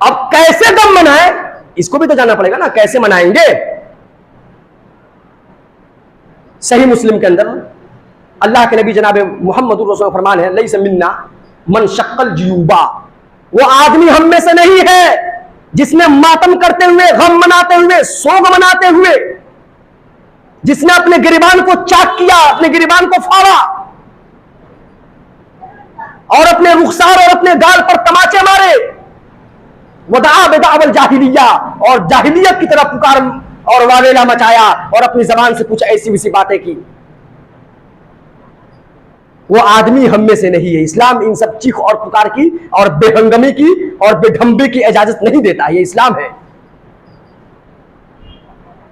अब कैसे दम मनाए इसको भी तो जानना पड़ेगा ना, कैसे मनाएंगे। सही मुस्लिम के अंदर अल्लाह के नबी जनाब मोहम्मदुर रसूल फरमान है, लैसा मिन्ना मन शक्कल जियूबा, वो आदमी हम में से नहीं है जिसने मातम करते हुए, गम मनाते हुए, सोग मनाते हुए, जिसने अपने गिरबान को चाक किया, अपने गिरबान को फाड़ा और अपने रुखसार और अपने गाल पर तमाचे मारे, वदा बेदावल जाहिलिया, और जाहिलियत की तरफ पुकार और वावेला मचाया और अपनी जबान से कुछ ऐसी वैसी बातें की, वो आदमी हम में से नहीं है। इस्लाम इन सब चीख और पुकार की और बेहंगमी की और बेढंबे की इजाजत नहीं देता। ये इस्लाम है।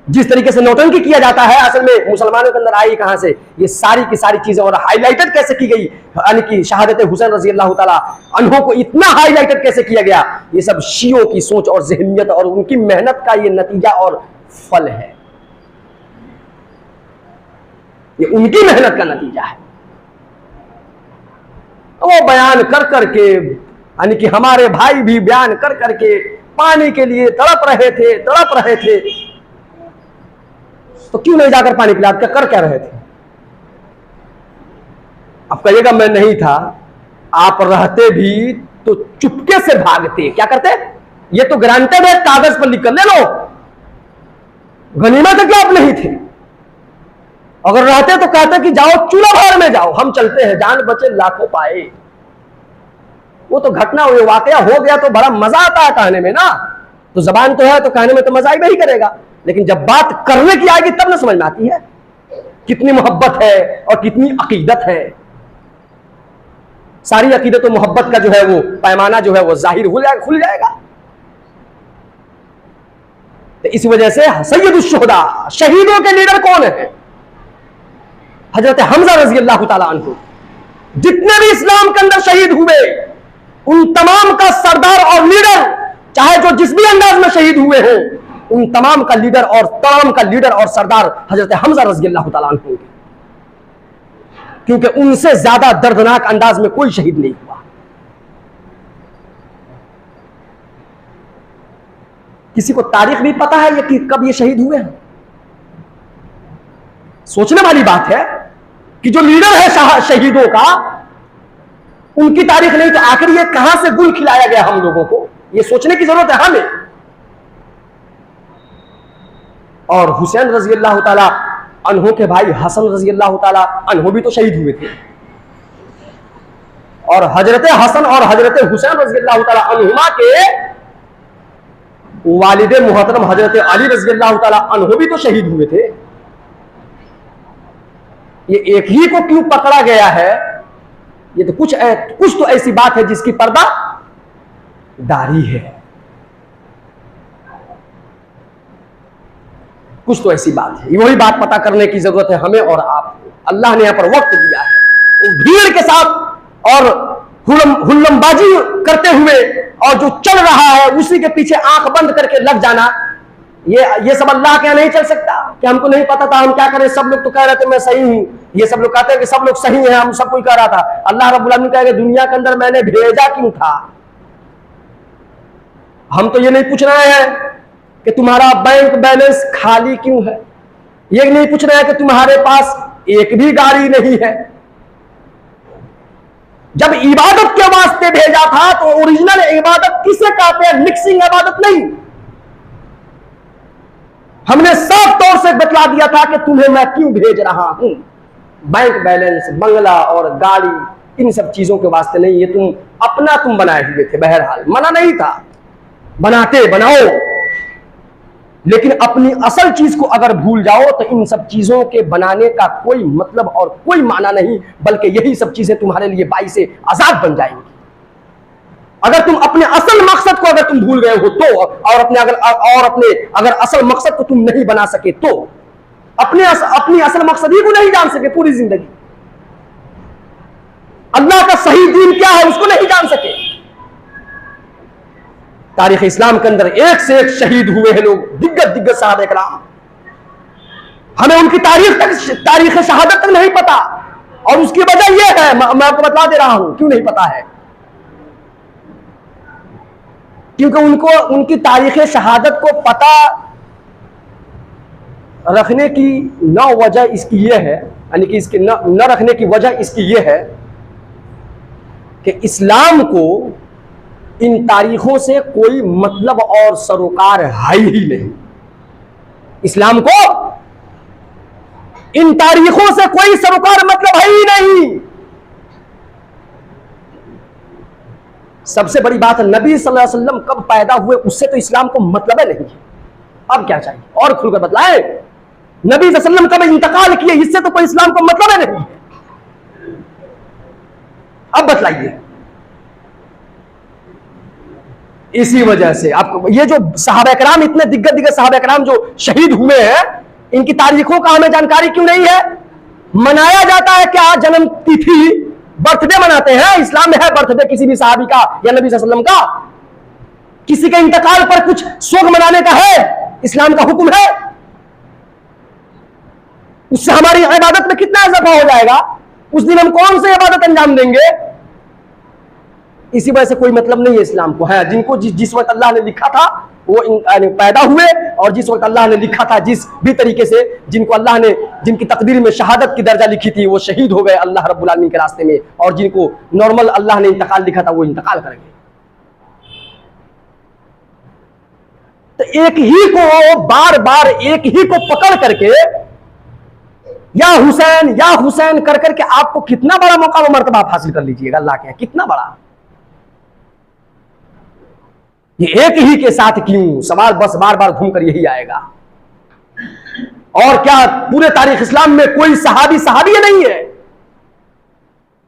जिस तरीके से नौटंकी किया जाता है, असल में मुसलमानों के अंदर आई कहां से ये सारी की सारी चीजें, और हाईलाइटेड कैसे की गई, यानी कि शहादत हुसैन रजी अल्लाह ताला अन्हो को इतना हाईलाइटेड कैसे किया गया, ये सब शियों की सोच और ज़हनियत और उनकी मेहनत का ये नतीजा और फल है। ये उनकी मेहनत का नतीजा है। वो बयान कर करके, यानी कि हमारे भाई भी बयान कर करके पानी के लिए तड़प रहे थे, तो क्यों नहीं जाकर पानी पिला कर क्या रहे थे। अब कहिएगा मैं नहीं था, आप रहते भी तो चुपके से भागते। क्या करते? ये तो ग्रांटेड है, कागज पर लिख कर ले लो, गनीमत है कि आप नहीं थे। अगर रहते तो कहते कि जाओ चूल्हा भार में जाओ, हम चलते हैं, जान बचे लाखों पाए। वो तो घटना हुई, वाकया हो गया तो बड़ा मजा आता है कहने में ना, तो जबान तो है तो कहने में तो मजा ही नहीं करेगा, लेकिन जब बात करने की आएगी तब ना समझ में आती है कितनी मोहब्बत है और कितनी अकीदत है। सारी अकीदत और मोहब्बत का जो है वो पैमाना जो है वो जाहिर खुल जाएगा। तो इस वजह से सैयदुश शुहदा, शहीदों के लीडर कौन है? हजरत हमजा रजी अल्लाह ताला अन्हु। जितने भी इस्लाम के अंदर शहीद हुए उन तमाम का सरदार और लीडर, चाहे जो जिस भी अंदाज में शहीद हुए हो, उन तमाम का लीडर और सरदार हजरत हमजा रजी अल्लाह ताला अन्हु, क्योंकि उनसे ज्यादा दर्दनाक अंदाज में कोई शहीद नहीं हुआ। किसी को तारीख भी पता है ये कि कब ये शहीद हुए हैं? सोचने वाली बात है कि जो लीडर है शहीदों का, उनकी तारीख नहीं, तो आखिर ये कहां से गुल खिलाया गया हम लोगों को, ये सोचने की जरूरत है हमें। और हुसैन रजी अल्लाह ताला अन्हो के भाई हसन रजी अल्लाह ताला अन्हो भी तो शहीद हुए थे, और हजरत हसन और हजरत हुसैन रजी अल्लाह ताला अन्हुमा के वालिद मुहतरम हजरत अली रजी अल्लाह ताला अन्हो भी तो शहीद हुए थे। ये एक ही को क्यों पकड़ा गया है? ये तो कुछ तो ऐसी बात है जिसकी पर्दा दारी है, कुछ तो ऐसी बात है। वही बात पता करने की जरूरत है हमें और आपको। अल्लाह ने यहां पर वक्त दिया है, भीड़ के साथ और हुल्लमबाजी करते हुए और जो चल रहा है उसी के पीछे आंख बंद करके लग जाना, ये सब अल्लाह के यहां नहीं चल सकता। कि हमको नहीं पता था, हम क्या करें, सब लोग तो कह रहे थे मैं सही हूं, ये सब लोग कहते हैं कि सब लोग सही हैं, हम सब कोई कह रहा था। अल्लाह रब्बुल आलमीन कहेगा दुनिया के अंदर मैंने भेजा क्यों था? हम तो ये नहीं पूछ रहे हैं कि तुम्हारा बैंक बैलेंस खाली क्यों है, ये नहीं पूछ रहे हैं कि तुम्हारे पास एक भी गाड़ी नहीं है। जब इबादत के वास्ते भेजा था तो ओरिजिनल इबादत किसे कहते हैं? मिक्सिंग इबादत नहीं। हमने साफ तौर से बतला दिया था कि तुम्हें मैं क्यों भेज रहा हूं। बैंक बैलेंस, बंगला और गाड़ी, इन सब चीजों के वास्ते नहीं, ये तुम बनाए हुए थे। बहरहाल मना नहीं था, बनाओ, लेकिन अपनी असल चीज को अगर भूल जाओ तो इन सब चीजों के बनाने का कोई मतलब और कोई माना नहीं, बल्कि यही सब चीजें तुम्हारे लिए बाइस आजाद बन जाएंगी। अगर तुम अपने असल मकसद को अगर तुम भूल गए हो तो, और अपने अगर असल मकसद को तुम नहीं बना सके तो, अपनी असल मकसद ही को नहीं जान सके पूरी जिंदगी, सही दीन क्या है उसको नहीं जान सके। तारीख इस्लाम के अंदर एक से एक शहीद हुए हैं लोग, दिग्गज दिग्गज सहाबा इकराम। हमें उनकी तारीख शहादत तक नहीं पता, और उसकी वजह यह है, मैं आपको बता दे रहा हूं क्यों नहीं पता है। क्योंकि उनको उनकी तारीख शहादत को पता रखने की न वजह इसकी यह है, यानी कि इसके न रखने की वजह इसकी यह है कि इस्लाम को इन तारीखों से कोई मतलब और सरोकार है ही नहीं। इस्लाम को इन तारीखों से कोई सरोकार मतलब है ही नहीं। सबसे बड़ी बात है, नबी सल्लल्लाहु अलैहि वसल्लम कब पैदा हुए उससे तो इस्लाम को मतलब है नहीं। अब क्या चाहिए और खुलकर बतलाए, नबी सल्लल्लाहु अलैहि वसल्लम कब इंतकाल किए इससे तो कोई इस्लाम को मतलब है नहीं। अब बतलाइए। इसी वजह से आपको ये जो सहाबा कराम, इतने दिग्गज दिग्गज सहाबा कराम जो शहीद हुए हैं, इनकी तारीखों का हमें जानकारी क्यों नहीं है? मनाया जाता है क्या जन्म तिथि, बर्थडे मनाते हैं। इस्लाम में है बर्थडे किसी भी सहाबी का या नबी सल्लल्लाहु अलैहि वसल्लम का? किसी के इंतकाल पर कुछ शोक मनाने का है? इस्लाम का हुक्म है। उससे हमारी इबादत में कितना इजाफा हो जाएगा? उस दिन हम कौन सी इबादत अंजाम देंगे? इसी वजह से कोई मतलब नहीं है इस्लाम को। है जिनको जिस वक्त अल्लाह ने लिखा था वो पैदा हुए, और जिस वक्त अल्लाह ने लिखा था जिस भी तरीके से जिनको अल्लाह ने, जिनकी तकदीर में शहादत की दर्जा लिखी थी, वो शहीद हो गए अल्लाह रब्बुल आलमीन के रास्ते में, और जिनको नॉर्मल अल्लाह ने इंतकाल लिखा था वो इंतकाल कर गए। तो एक ही को बार बार एक ही को पकड़ करके या हुसैन कर करके आपको कितना बड़ा मौका व मर्तबा आप हासिल कर लीजिएगा अल्लाह के, कितना बड़ा। ये एक ही के साथ क्यों, सवाल बस बार बार घूमकर यही आएगा। और क्या पूरे तारीख इस्लाम में कोई सहाबी नहीं है?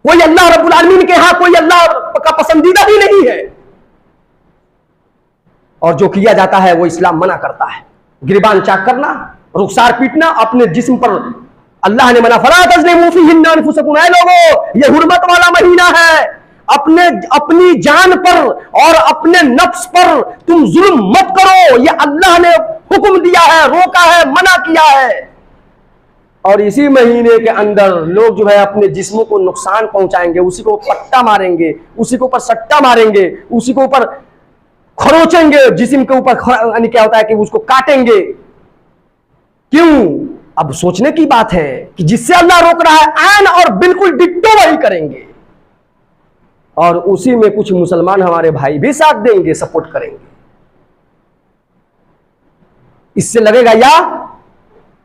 कोई अल्लाह रब्बुल आलमीन के यहां कोई अल्लाह का पसंदीदा भी नहीं है। और जो किया जाता है वो इस्लाम मना करता है। गिरबान चाक करना, रुखसार पीटना, अपने जिस्म पर अल्लाह ने मना फला तज़लिमू फ़ीहिन्ना अनफुसकुम। ऐ लोगों, ये हुर्मत वाला महीना है, अपनी जान पर और अपने नफ्स पर तुम जुल्म मत करो। ये अल्लाह ने हुक्म दिया है, रोका है, मना किया है। और इसी महीने के अंदर लोग जो है अपने जिस्मों को नुकसान पहुंचाएंगे, उसी को पट्टा मारेंगे, उसी के ऊपर सट्टा मारेंगे, उसी के ऊपर खरोचेंगे, जिस्म के ऊपर यानी क्या होता है कि उसको काटेंगे। क्यों? अब सोचने की बात है कि जिससे अल्लाह रोक रहा है ऐन और बिल्कुल डिट्टो वही करेंगे, और उसी में कुछ मुसलमान हमारे भाई भी साथ देंगे, सपोर्ट करेंगे। इससे लगेगा या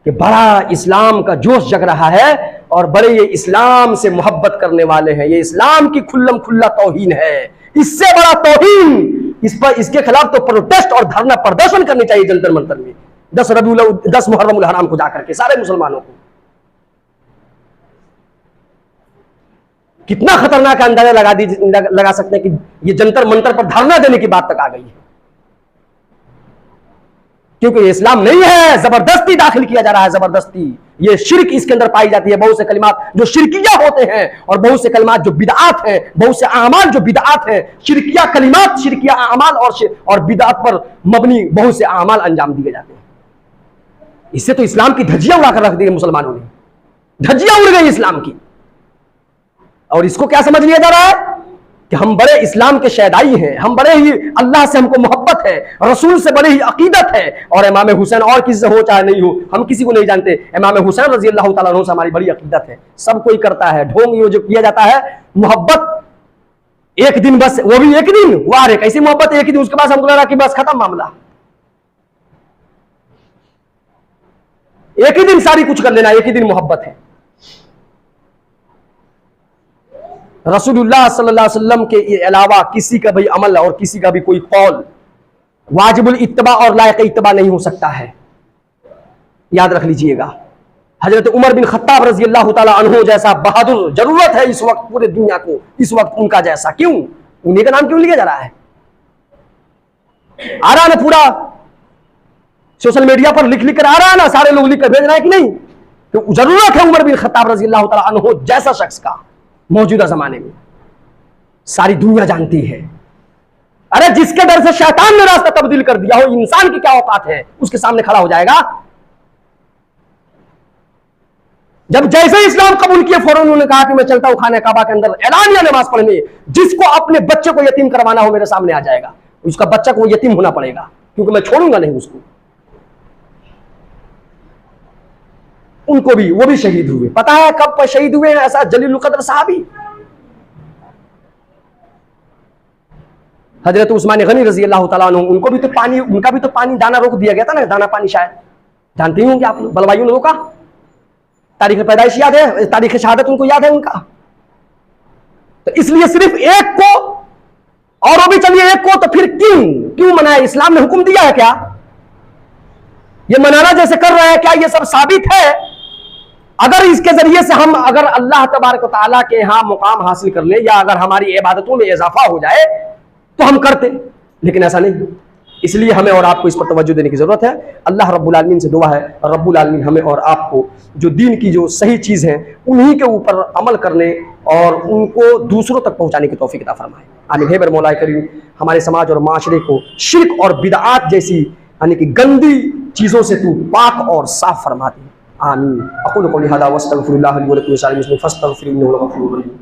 कि बड़ा इस्लाम का जोश जग रहा है और बड़े ये इस्लाम से मोहब्बत करने वाले हैं, ये इस्लाम की खुल्लम खुल्ला तौहीन है। इससे बड़ा तौहीन इसके खिलाफ तो प्रोटेस्ट और धरना प्रदर्शन करनी चाहिए जंतर मंतर में, 10 मुहर्रम हराम को जाकर के सारे मुसलमानों को। कितना खतरनाक अंदाजा लगा सकते हैं कि ये जंतर मंतर पर धरना देने की बात तक आ गई है। क्योंकि ये इस्लाम नहीं है, जबरदस्ती दाखिल किया जा रहा है, जबरदस्ती। ये शिर्क इसके अंदर पाई जाती है। बहुत से कलिमात जो शिरकिया होते हैं और बहुत से कलिमात जो बिदआत हैं, बहुत से आमाल जो बिदआत हैं, शिरकिया कलिमात, शिरकिया आमाल और बिदआत पर मबनी बहुत से आमाल अंजाम दिए जाते हैं। इससे तो इस्लाम की धज्जियां उड़ाकर रख दी मुसलमानों ने, धज्जियां उड़ गई इस्लाम की। और इसको क्या समझ लिया जा रहा है कि हम बड़े इस्लाम के शहदाई हैं, हम बड़े ही अल्लाह से हमको मोहब्बत है, रसूल से बड़े ही अकीदत है, और इमाम हुसैन और किसी से हो चाहे नहीं हो, हम किसी को नहीं जानते, इमाम हुसैन रजी अल्लाह तआला अन्हु से हमारी बड़ी अकीदत है। सब कोई करता है ढोंग, ये जो किया जाता है मोहब्बत एक दिन, बस वो भी एक दिन, वाह रे कैसी मोहब्बत एक ही दिन, उसके बाद हमको लगा कि बस खत्म मामला, एक ही दिन सारी कुछ कर लेना, एक ही दिन मोहब्बत है। रसूलुल्लाह सल्लल्लाहु अलैहि वसल्लम के अलावा किसी का भी अमल और किसी का भी कोई कौल वाजिबुल इत्तबा और लायक इत्तबा नहीं हो सकता है, याद रख लीजिएगा। हजरत उमर बिन खत्ताब रजी अल्लाह तआला अन्हु जैसा बहादुर जरूरत है इस वक्त पूरे दुनिया को, इस वक्त उनका जैसा। क्यों? उन्हीं का नाम क्यों लिया जा रहा है? आ रहा है ना, पूरा सोशल मीडिया पर लिख कर आ रहा है ना, सारे लोग लिख कर भेज रहे हैं कि नहीं? तो जरूरत है उमर बिन खत्ताब रजी अल्लाह तआला अन्हु जैसा शख्स का मौजूदा जमाने में। सारी दुनिया जानती है। अरे जिसके डर से शैतान ने रास्ता तब्दील कर दिया हो, इंसान की क्या औकात है उसके सामने खड़ा हो जाएगा। जब जैसे इस्लाम कबूल किए फौरन उन्होंने कहा कि मैं चलता हूं खाने काबा के अंदर एलानिया नमाज पढ़ने। जिसको अपने बच्चे को यतीम करवाना हो मेरे सामने आ जाएगा, उसका बच्चा को यतीम होना पड़ेगा, क्योंकि मैं छोड़ूंगा नहीं उसको। उनको भी, वो भी शहीद हुए। पता है कब शहीद हुए हैं? ऐसा जलीलुल कद्र साहबी हजरत उस्मान गनी रजी अल्लाह तआला अन्हु, उनको भी तो पानी, उनका भी तो पानी दाना रोक दिया गया था ना, दाना पानी शायद जानते ही होंगे आप लोग। बलवाइयों ने रोका। तारीख पैदाइश याद है, तारीख शहादत उनको याद है उनका। तो इसलिए सिर्फ एक को, और वो भी चलिए एक को, तो फिर क्यों मनाए? इस्लाम ने हुक्म दिया है क्या? ये मनाना जैसे कर रहा है क्या ये सब साबित है? अगर इसके जरिए से हम अगर अल्लाह तबारक व तआला के यहां मुकाम हासिल कर ले, या अगर हमारी इबादतों में इजाफा हो जाए तो हम करते, लेकिन ऐसा नहीं। इसलिए हमें और आपको इस पर तवज्जो देने की जरूरत है। अल्लाह रब्बुल आलमीन से दुआ है, रब्बुल आलमीन हमें और आपको जो दीन की जो सही चीज़ हैं उन्हीं के ऊपर अमल करने और उनको दूसरों तक पहुंचाने की तौफीक अता फरमाए। आमीन। हे बर मौला करीम, हमारे समाज और माशरे को शिर्क और बिदआत जैसी यानी कि गंदी चीज़ों से तू पाक और साफ फरमा दे। आमीन। अक़ूलु क़ौली हाज़ा वस्तग़फ़िरुल्लाह ली व लकुम व लिसाइरिल मुस्लिमीन फ़स्तग़फ़िरूहु इन्नहु हुवल गफ़ूरुर रहीम।